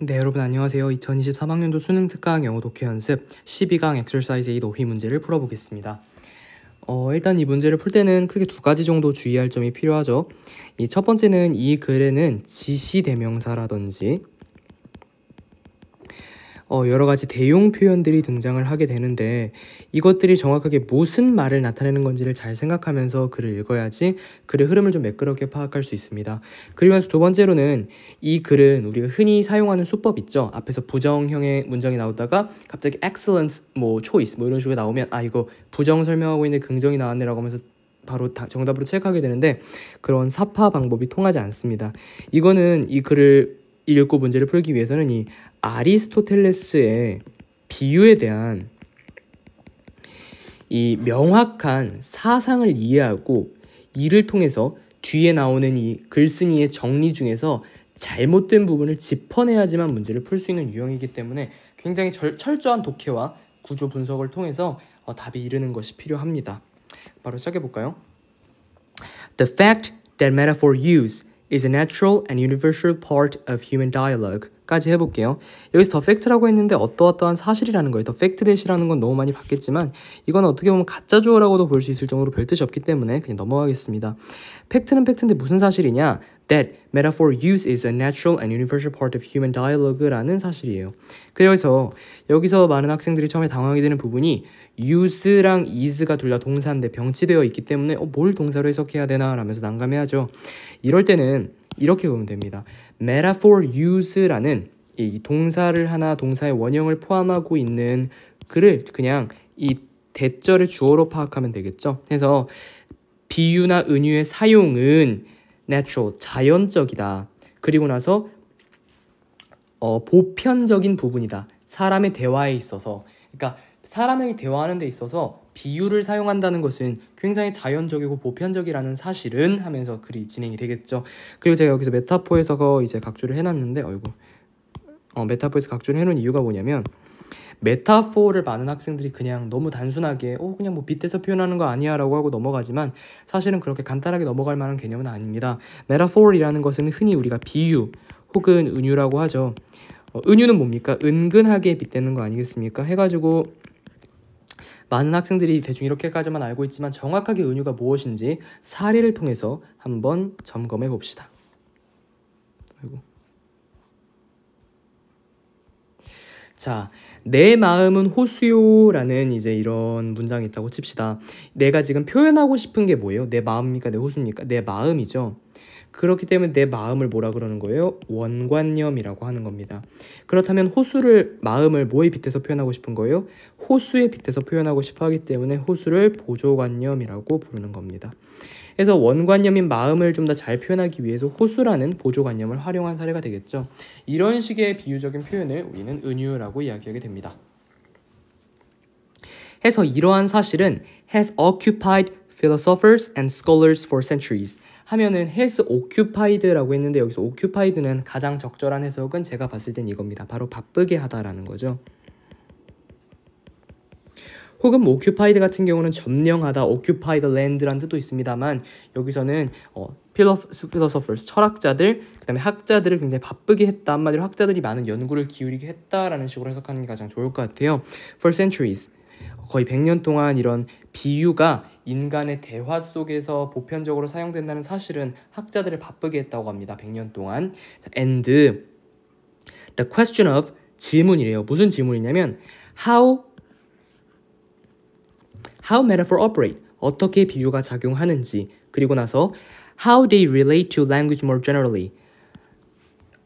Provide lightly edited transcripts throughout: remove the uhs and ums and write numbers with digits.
네, 여러분 안녕하세요. 2023학년도 수능 특강 영어 독해 연습 12강 exercise 8 오희 문제를 풀어보겠습니다. 일단 이 문제를 풀 때는 크게 두 가지 정도 주의할 점이 필요하죠. 이 첫 번째는 이 글에는 지시대명사라든지 여러 가지 대용 표현들이 등장을 하게 되는데 이것들이 정확하게 무슨 말을 나타내는 건지를 잘 생각하면서 글을 읽어야지 글의 흐름을 좀 매끄럽게 파악할 수 있습니다. 그리고 나서 두 번째로는 이 글은 우리가 흔히 사용하는 수법 있죠. 앞에서 부정형의 문장이 나오다가 갑자기 excellent, choice 이런 식으로 나오면 이거 부정 설명하고 있는데 긍정이 나왔네라고 하면서 바로 정답으로 체크하게 되는데 그런 사파 방법이 통하지 않습니다. 이거는 이 글을 읽고 문제를 풀기 위해서는 이 아리스토텔레스의 비유에 대한 이 명확한 사상을 이해하고 이를 통해서 뒤에 나오는 이 글쓴이의 정리 중에서 잘못된 부분을 짚어내야지만 문제를 풀 수 있는 유형이기 때문에 굉장히 철저한 독해와 구조 분석을 통해서 답에 이르는 것이 필요합니다. 바로 시작해볼까요? The fact that metaphor use is a natural and universal part of human dialogue 까지 해볼게요. 여기서 the fact라고 했는데 어떠어떠한 사실이라는 거예요. the fact that이라는 건 너무 많이 봤겠지만 이건 어떻게 보면 가짜 주어라고도 볼 수 있을 정도로 별 뜻이 없기 때문에 그냥 넘어가겠습니다. 팩트는 팩트인데 무슨 사실이냐? That metaphor use is a natural and universal part of human dialogue라는 사실이에요. 그래서 여기서 많은 학생들이 처음에 당황하게 되는 부분이 use랑 is가 둘 다 동사인데 병치되어 있기 때문에 뭘 동사로 해석해야 되나 라면서 난감해하죠. 이럴 때는 이렇게 보면 됩니다. metaphor use라는 이 동사를 하나 동사의 원형을 포함하고 있는 글을 그냥 이 대절의 주어로 파악하면 되겠죠. 그래서 비유나 은유의 사용은 natural, 자연적이다. 그리고 나서 보편적인 부분이다. 사람의 대화에 있어서. 그러니까 사람이 대화하는 데 있어서 비유를 사용한다는 것은 굉장히 자연적이고 보편적이라는 사실은 하면서 글이 진행이 되겠죠. 그리고 제가 여기서 메타포에서 이제 각주를 해놨는데 메타포에서 각주를 해놓은 이유가 뭐냐면 메타포를 많은 학생들이 그냥 너무 단순하게 그냥 뭐 빗대서 표현하는 거 아니야 라고 하고 넘어가지만 사실은 그렇게 간단하게 넘어갈 만한 개념은 아닙니다. 메타포이라는 것은 흔히 우리가 비유 혹은 은유라고 하죠. 은유는 뭡니까? 은근하게 빗대는 거 아니겠습니까? 해가지고 많은 학생들이 대충 이렇게까지만 알고 있지만 정확하게 은유가 무엇인지 사례를 통해서 한번 점검해 봅시다. 자, 내 마음은 호수요라는 이제 이런 문장이 있다고 칩시다. 내가 지금 표현하고 싶은 게 뭐예요? 내 마음입니까? 내 호수입니까? 내 마음이죠. 그렇기 때문에 내 마음을 뭐라 그러는 거예요? 원관념이라고 하는 겁니다. 그렇다면 마음을 뭐에 빗대서 표현하고 싶은 거예요? 호수에 빗대서 표현하고 싶어 하기 때문에 호수를 보조관념이라고 부르는 겁니다. 그래서 원관념인 마음을 좀 더 잘 표현하기 위해서 호수라는 보조관념을 활용한 사례가 되겠죠. 이런 식의 비유적인 표현을 우리는 은유라고 이야기하게 됩니다. 해서 이러한 사실은 has occupied philosophers and scholars for centuries 하면은 has occupied라고 했는데 여기서 occupied는 가장 적절한 해석은 제가 봤을 땐 이겁니다. 바로 바쁘게 하다라는 거죠. 혹은 occupied 같은 경우는 점령하다, occupied land라는 뜻도 있습니다만 여기서는 philosophers, 철학자들, 그 다음에 학자들을 굉장히 바쁘게 했다. 한마디로 학자들이 많은 연구를 기울이게 했다라는 식으로 해석하는 게 가장 좋을 것 같아요. For centuries, 거의 100년 동안 이런 비유가 인간의 대화 속에서 보편적으로 사용된다는 사실은 학자들을 바쁘게 했다고 합니다. 100년 동안. And the question of 질문이래요. 무슨 질문이냐면 how metaphor operate, 어떻게 비유가 작용하는지, 그리고 나서 how they relate to language more generally,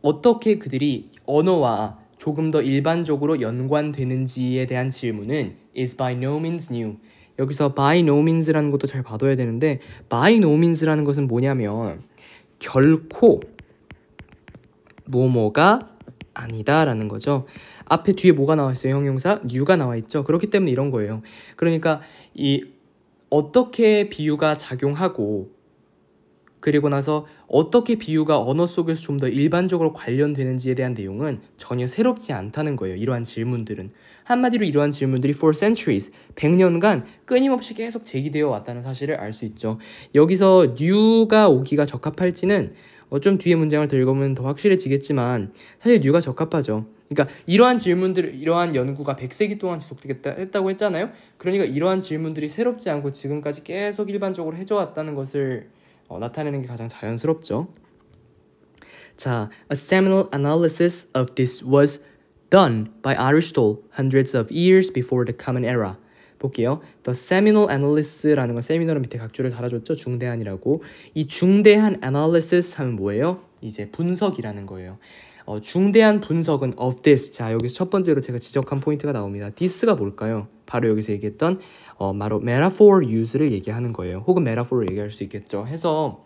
어떻게 그들이 언어와 조금 더 일반적으로 연관되는지에 대한 질문은 is by no means new. 여기서 by no means라는 것도 잘 봐둬야 되는데 by no means라는 것은 뭐냐면 결코 뭐뭐가 아니다라는 거죠. 앞에 뒤에 뭐가 나와 있어요? 형용사 new가 나와 있죠. 그렇기 때문에 이런 거예요. 그러니까 이 어떻게 비유가 작용하고 그리고 나서 어떻게 비유가 언어 속에서 좀 더 일반적으로 관련되는지에 대한 내용은 전혀 새롭지 않다는 거예요. 이러한 질문들은. 한마디로 이러한 질문들이 for centuries, 100년간 끊임없이 계속 제기되어 왔다는 사실을 알 수 있죠. 여기서 new가 오기가 적합할지는 좀 뒤에 문장을 더 읽어보면 더 확실해지겠지만 사실 뉴가 적합하죠. 그러니까 이러한 연구가 100세기 동안 지속되겠다고 했잖아요. 그러니까 이러한 질문들이 새롭지 않고 지금까지 계속 일반적으로 해져왔다는 것을 나타내는 게 가장 자연스럽죠. 자, a seminal analysis of this was done by Aristotle hundreds of years before the Common Era. 볼게요. The seminal analysis라는 건 세미널은 밑에 각주를 달아줬죠. 중대한이라고. 이 중대한 analysis 하면 뭐예요? 이제 분석이라는 거예요. 중대한 분석은 of this. 자, 여기서 첫 번째로 제가 지적한 포인트가 나옵니다. this가 뭘까요? 바로 여기서 얘기했던 바로 metaphor use를 얘기하는 거예요. 혹은 metaphor을 얘기할 수 있겠죠. 해서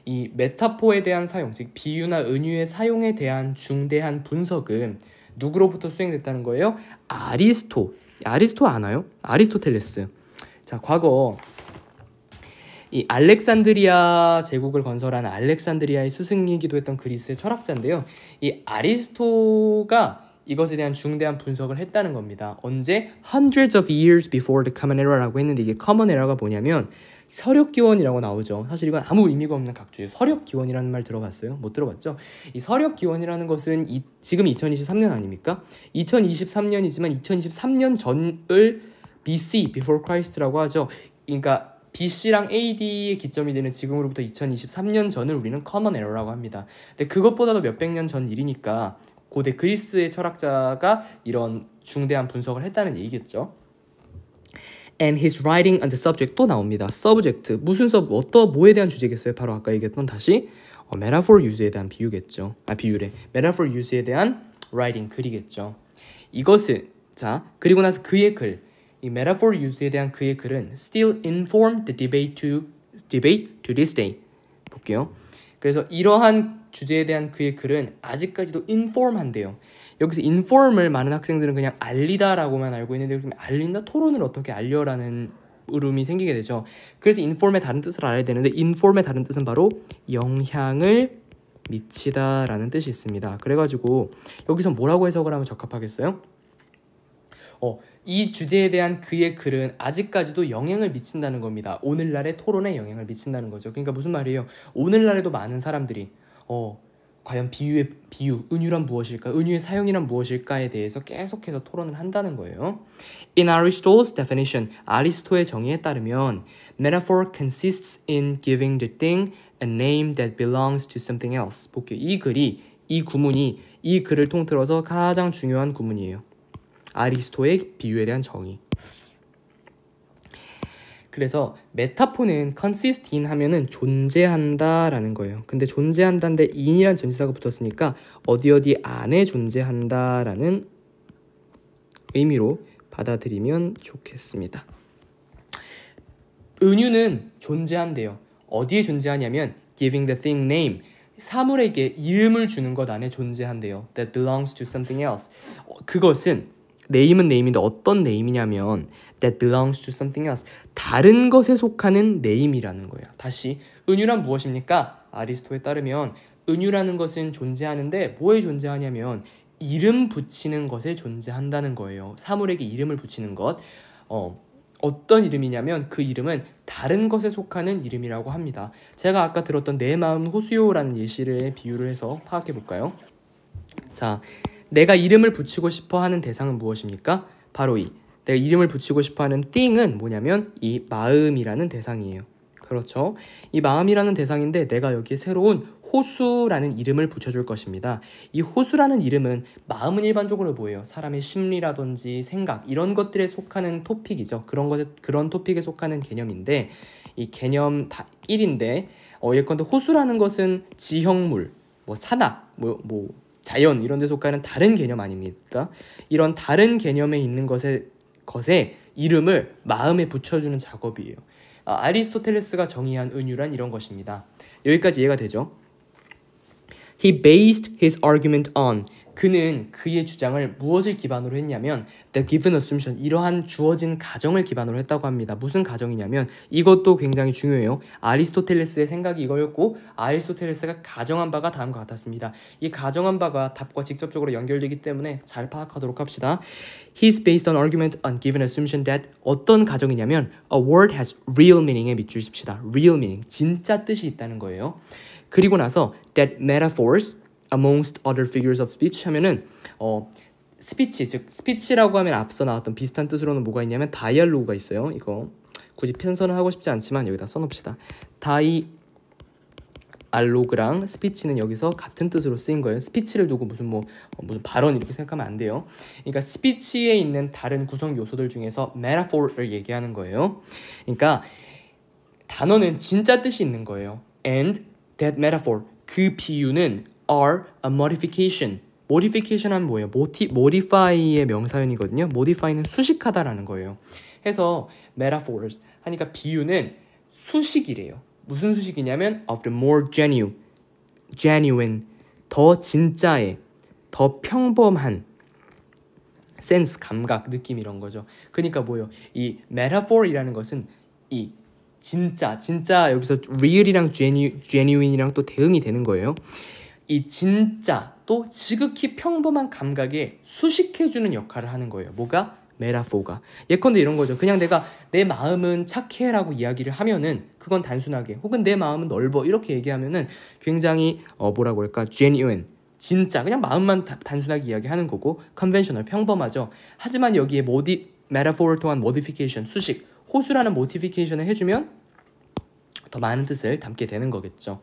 이 메타포에 대한 사용, 즉 비유나 은유의 사용에 대한 중대한 분석은 누구로부터 수행됐다는 거예요? 아리스토 아나요? 아리스토텔레스. 자, 과거 이 알렉산드리아 제국을 건설한 알렉산드리아의 스승이기도 했던 그리스의 철학자인데요. 이 아리스토가 이것에 대한 중대한 분석을 했다는 겁니다. 언제? Hundreds of years before the Common Era라고 했는데 이게 Common Era가 뭐냐면 서력기원이라고 나오죠. 사실 이건 아무 의미가 없는 각주예요. 서력기원이라는 말 들어봤어요? 못 들어봤죠? 이 서력기원이라는 것은 지금 2023년 아닙니까? 2023년이지만 2023년 전을 BC, Before Christ라고 하죠. 그러니까 BC랑 AD의 기점이 되는 지금으로부터 2023년 전을 우리는 Common Era라고 합니다. 근데 그것보다도 몇백 년 전 일이니까 고대 그리스의 철학자가 이런 중대한 분석을 했다는 얘기겠죠. And his writing on the subject 또 나옵니다. subject 무슨 뭐에 대한 주제겠어요? 바로 아까 얘기했던 다시 metaphor use에 대한 비유겠죠. 비유래. metaphor use에 대한 writing 글이겠죠. 이것은 자 그리고 나서 그의 글, 이 metaphor use에 대한 그의 글은 still inform the debate to this day. 볼게요. 그래서 이러한 주제에 대한 그의 글은 아직까지도 inform한데요. 여기서 inform을 많은 학생들은 그냥 알리다라고만 알고 있는데 그럼 알린다? 토론을 어떻게 알려라는 울음이 생기게 되죠. 그래서 inform의 다른 뜻을 알아야 되는데 inform의 다른 뜻은 바로 영향을 미치다라는 뜻이 있습니다. 그래가지고 여기서 뭐라고 해석을 하면 적합하겠어요? 이 주제에 대한 그의 글은 아직까지도 영향을 미친다는 겁니다. 오늘날의 토론에 영향을 미친다는 거죠. 그러니까 무슨 말이에요? 오늘날에도 많은 사람들이 과연 비유, 은유란 무엇일까? 은유의 사용이란 무엇일까에 대해서 계속해서 토론을 한다는 거예요. In Aristotle's definition, 아리스토의 정의에 따르면 metaphor consists in giving the thing a name that belongs to something else. 볼게요. 이 구문이 이 글을 통틀어서 가장 중요한 구문이에요. 아리스토의 비유에 대한 정의. 그래서 메타포는 consist in 하면은 존재한다라는 거예요. 근데 존재한다인데 in이란 전치사가 붙었으니까 어디 안에 존재한다라는 의미로 받아들이면 좋겠습니다. 은유는 존재한대요. 어디에 존재하냐면 giving the thing name, 사물에게 이름을 주는 것 안에 존재한대요. That belongs to something else. 그것은 name은 name인데 어떤 name이냐면 that belongs to something else. 다른 것에 속하는 name이라는 거예요. 다시 은유란 무엇입니까? 아리스토에 따르면 은유라는 것은 존재하는데 뭐에 존재하냐면 이름 붙이는 것에 존재한다는 거예요. 사물에게 이름을 붙이는 것. 어떤 이름이냐면 그 이름은 다른 것에 속하는 이름이라고 합니다. 제가 아까 들었던 내 마음 호수요라는 예시를 비유를 해서 파악해 볼까요? 자, 내가 이름을 붙이고 싶어 하는 대상은 무엇입니까? 바로 내가 이름을 붙이고 싶어 하는 thing은 뭐냐면 이 마음이라는 대상이에요. 그렇죠? 이 마음이라는 대상인데 내가 여기에 새로운 호수라는 이름을 붙여줄 것입니다. 이 호수라는 이름은 마음은 일반적으로 뭐예요? 사람의 심리라든지 생각 이런 것들에 속하는 토픽이죠. 그런 토픽에 속하는 개념인데 이 개념 다 1인데 예컨대 호수라는 것은 지형물, 산악, 자연 이런 데 속하는 다른 개념 아닙니까? 이런 다른 개념에 있는 것에 이름을 마음에 붙여주는 작업이에요. 아리스토텔레스가 정의한 은유란 이런 것입니다. 여기까지 이해가 되죠? He based his argument on. 그는 그의 주장을 무엇을 기반으로 했냐면 the given assumption, 이러한 주어진 가정을 기반으로 했다고 합니다. 무슨 가정이냐면 이것도 굉장히 중요해요. 아리스토텔레스의 생각이 이거였고 아리스토텔레스가 가정한 바가 다음과 같았습니다. 이 가정한 바가 답과 직접적으로 연결되기 때문에 잘 파악하도록 합시다. He's based on argument on given assumption that 어떤 가정이냐면 a word has real meaning에 밑줄 칩시다. real meaning, 진짜 뜻이 있다는 거예요. 그리고 나서 that metaphors amongst other figures of speech 하면은 스피치, 즉 스피치라고 하면 앞서 나왔던 비슷한 뜻으로는 뭐가 있냐면 다이알로그가 있어요. 이거 굳이 편선을 하고 싶지 않지만 여기다 써놓읍시다. 다이알로그랑 스피치는 여기서 같은 뜻으로 쓰인 거예요. 스피치를 두고 무슨 발언 이렇게 생각하면 안 돼요. 그러니까 스피치에 있는 다른 구성 요소들 중에서 metaphor를 얘기하는 거예요. 그러니까 단어는 진짜 뜻이 있는 거예요. And that metaphor, 그 비유는 are a modification. modification 하면 뭐예요? modify의 명사형이거든요. modify는 수식하다라는 거예요. 해서 metaphors 하니까 비유는 수식이래요. 무슨 수식이냐면 of the more genuine, 더 진짜의, 더 평범한 sense, 감각, 느낌 이런 거죠. 그러니까 뭐예요? 이 metaphor이라는 것은 이 진짜 여기서 real이랑 genuine이랑 또 대응이 되는 거예요. 이 진짜 또 지극히 평범한 감각에 수식해주는 역할을 하는 거예요. 뭐가? 메타포가. 예컨대 이런 거죠. 그냥 내가 내 마음은 착해라고 이야기를 하면은 그건 단순하게, 혹은 내 마음은 넓어 이렇게 얘기하면은 굉장히 뭐라고 할까? genuine, 진짜 그냥 마음만 단순하게 이야기하는 거고 conventional, 평범하죠. 하지만 여기에 metaphor를 통한 modification, 수식, 호수라는 modification을 해주면 더 많은 뜻을 담게 되는 거겠죠.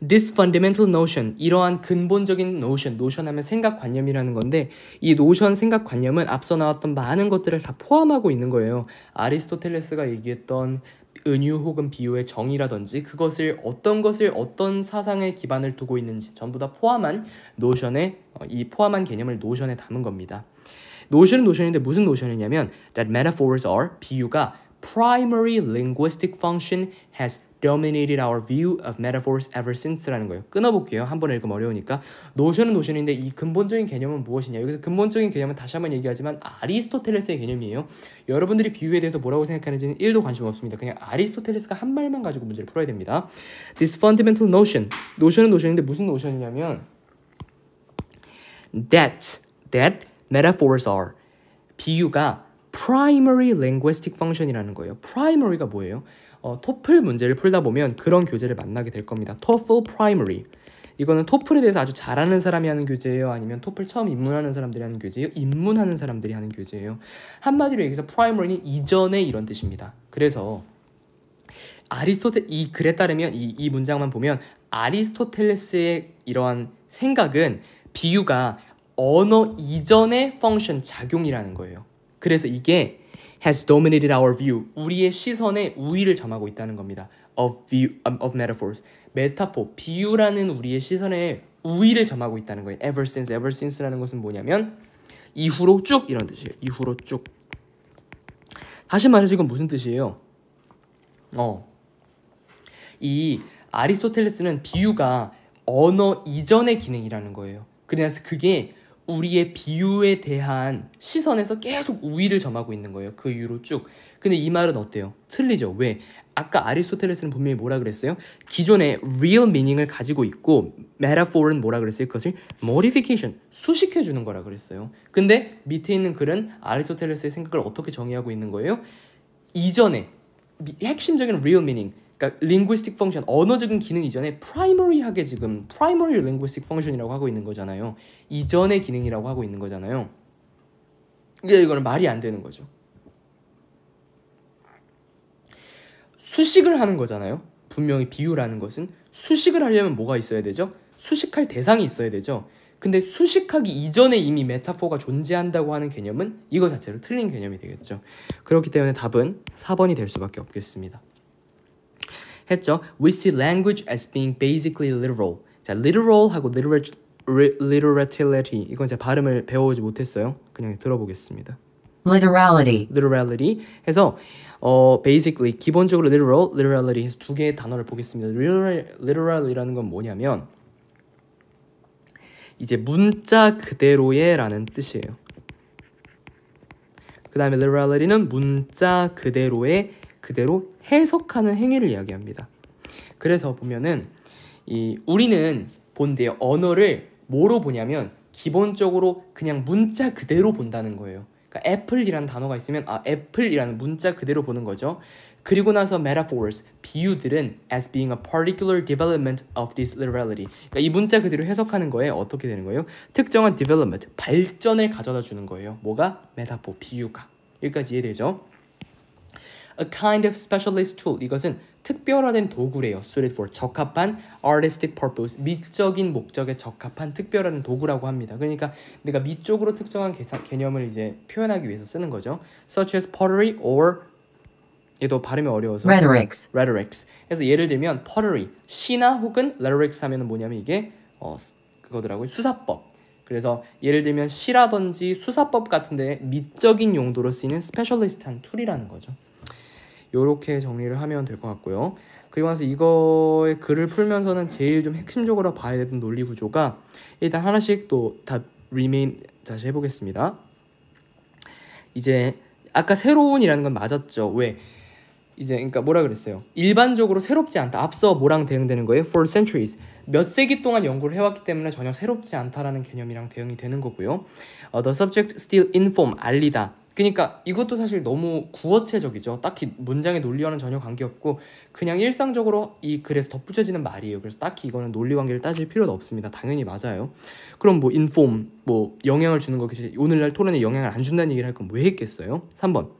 This fundamental notion, 이러한 근본적인 notion 하면 생각관념이라는 건데 이 notion 생각관념은 앞서 나왔던 많은 것들을 다 포함하고 있는 거예요. 아리스토텔레스가 얘기했던 은유 혹은 비유의 정의라든지 그것을 어떤 사상의 기반을 두고 있는지 전부 다 포함한 notion에 이 포함한 개념을 notion에 담은 겁니다. notion은 notion인데 무슨 notion이냐면 that metaphors are, 비유가 primary linguistic function has dominated our view of metaphors ever since라는 거예요. 끊어볼게요. 한 번 읽으면 어려우니까. 노션은 노션인데 이 근본적인 개념은 무엇이냐. 여기서 근본적인 개념은 다시 한번 얘기하지만 아리스토텔레스의 개념이에요. 여러분들이 비유에 대해서 뭐라고 생각하는지는 1도 관심 없습니다. 그냥 아리스토텔레스가 한 말만 가지고 문제를 풀어야 됩니다. This fundamental notion, 노션은 노션인데 무슨 노션이냐면 that metaphors are, 비유가 primary linguistic function이라는 거예요. primary가 뭐예요? 토플 문제를 풀다 보면 그런 교재를 만나게 될 겁니다. TOEFL primary. 이거는 토플에 대해서 아주 잘하는 사람이 하는 교재예요? 아니면 토플 처음 입문하는 사람들이 하는 교재예요? 입문하는 사람들이 하는 교재예요? 한마디로 얘기해서 primary는 이전에 이런 뜻입니다. 그래서 이 글에 따르면 이 문장만 보면 아리스토텔레스의 이러한 생각은 비유가 언어 이전의 펑션, 작용이라는 거예요. 그래서 이게 has dominated our view, 우리의 시선에 우위를 점하고 있다는 겁니다. of metaphors, 메타포, 비유라는 우리의 시선에 우위를 점하고 있다는 거예요. ever since라는 것은 뭐냐면 이후로 쭉 이런 뜻이에요. 이후로 쭉. 다시 말해서 이건 무슨 뜻이에요? 이 아리스토텔레스는 비유가 언어 이전의 기능이라는 거예요. 그래서 그게 우리의 비유에 대한 시선에서 계속 우위를 점하고 있는 거예요. 그 이후로 쭉. 근데 이 말은 어때요? 틀리죠. 왜? 아까 아리스토텔레스는 분명히 뭐라 그랬어요? 기존의 real meaning을 가지고 있고 metaphor은 뭐라 그랬어요? 그것을 modification, 수식해주는 거라 그랬어요. 근데 밑에 있는 글은 아리스토텔레스의 생각을 어떻게 정의하고 있는 거예요? 이전에 핵심적인 real meaning, 그러니까 linguistic function, 언어적인 기능 이전에 primary하게 지금 primary linguistic function이라고 하고 있는 거잖아요. 이전의 기능이라고 하고 있는 거잖아요. 이거는 말이 안 되는 거죠. 수식을 하는 거잖아요. 분명히 비유라는 것은 수식을 하려면 뭐가 있어야 되죠? 수식할 대상이 있어야 되죠. 근데 수식하기 이전에 이미 메타포가 존재한다고 하는 개념은 이거 자체로 틀린 개념이 되겠죠. 그렇기 때문에 답은 4번이 될 수밖에 없겠습니다. 했죠. We see language as being basically literal. 자, literal하고 literality, 이건 제가 발음을 배워오지 못했어요. 그냥 들어보겠습니다. literality 해서 basically 기본적으로 literality 해서 두 개의 단어를 보겠습니다. literal이라는 건 뭐냐면 이제 문자 그대로의 라는 뜻이에요. 그 다음에 literality는 문자 그대로의, 그대로 해석하는 행위를 이야기합니다. 그래서 보면은 우리는 본데요, 언어를 뭐로 보냐면 기본적으로 그냥 문자 그대로 본다는 거예요. 그러니까 애플이라는 단어가 있으면 애플이라는 문자 그대로 보는 거죠. 그리고 나서 metaphors, 비유들은 as being a particular development of this literality. 그러니까 이 문자 그대로 해석하는 거에 어떻게 되는 거예요? 특정한 development, 발전을 가져다 주는 거예요. 뭐가? metaphor, 비유가. 여기까지 이해되죠? A kind of specialist tool. 이것은 특별화된 도구래요. suited for, 적합한 artistic purpose, 미적인 목적에 적합한 특별한 도구라고 합니다. 그러니까 내가 미적으로 특정한 개념을 이제 표현하기 위해서 쓰는 거죠. such as pottery or 얘도 발음이 어려워서 rhetorics. 그래서 예를 들면 pottery, 시나 혹은 rhetorics 하면은 뭐냐면 이게 그거더라고요. 수사법. 그래서 예를 들면 시라든지 수사법 같은데 미적인 용도로 쓰이는 스페셜리스트한 툴이라는 거죠. 요렇게 정리를 하면 될 것 같고요. 그리고 나서 이거의 글을 풀면서는 제일 좀 핵심적으로 봐야 되는 논리 구조가 일단 하나씩 또 다 remain 다시 해보겠습니다. 이제 아까 새로운이라는 건 맞았죠. 왜? 이제 그러니까 뭐라 그랬어요? 일반적으로 새롭지 않다. 앞서 뭐랑 대응되는 거예요? For centuries. 몇 세기 동안 연구를 해왔기 때문에 전혀 새롭지 않다라는 개념이랑 대응이 되는 거고요. The subject still inform, 알리다. 그러니까 이것도 사실 너무 구어체적이죠. 딱히 문장의 논리와는 전혀 관계없고 그냥 일상적으로 이 글에서 덧붙여지는 말이에요. 그래서 딱히 이거는 논리 관계를 따질 필요도 없습니다. 당연히 맞아요. 그럼 뭐 inform, 뭐 영향을 주는 거 오늘날 토론에 영향을 안 준다는 얘기를 할 건 왜 했겠어요? 3번.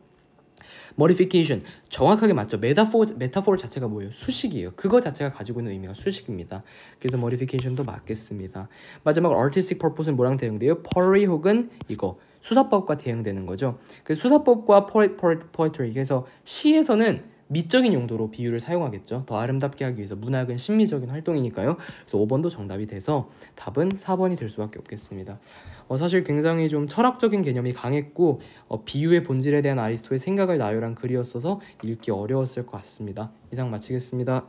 modification, 정확하게 맞죠. 메타포 자체가 뭐예요? 수식이에요. 그거 자체가 가지고 있는 의미가 수식입니다. 그래서 modification도 맞겠습니다. 마지막으로 artistic purpose는 뭐랑 대응돼요? pottery 혹은 이거 수사법과 대응되는 거죠. 그 수사법과 poetry, 그래서 시에서는 미적인 용도로 비유를 사용하겠죠. 더 아름답게 하기 위해서. 문학은 심미적인 활동이니까요. 그래서 5번도 정답이 돼서 답은 4번이 될 수밖에 없겠습니다. 사실 굉장히 좀 철학적인 개념이 강했고 비유의 본질에 대한 아리스토의 생각을 나열한 글이었어서 읽기 어려웠을 것 같습니다. 이상 마치겠습니다.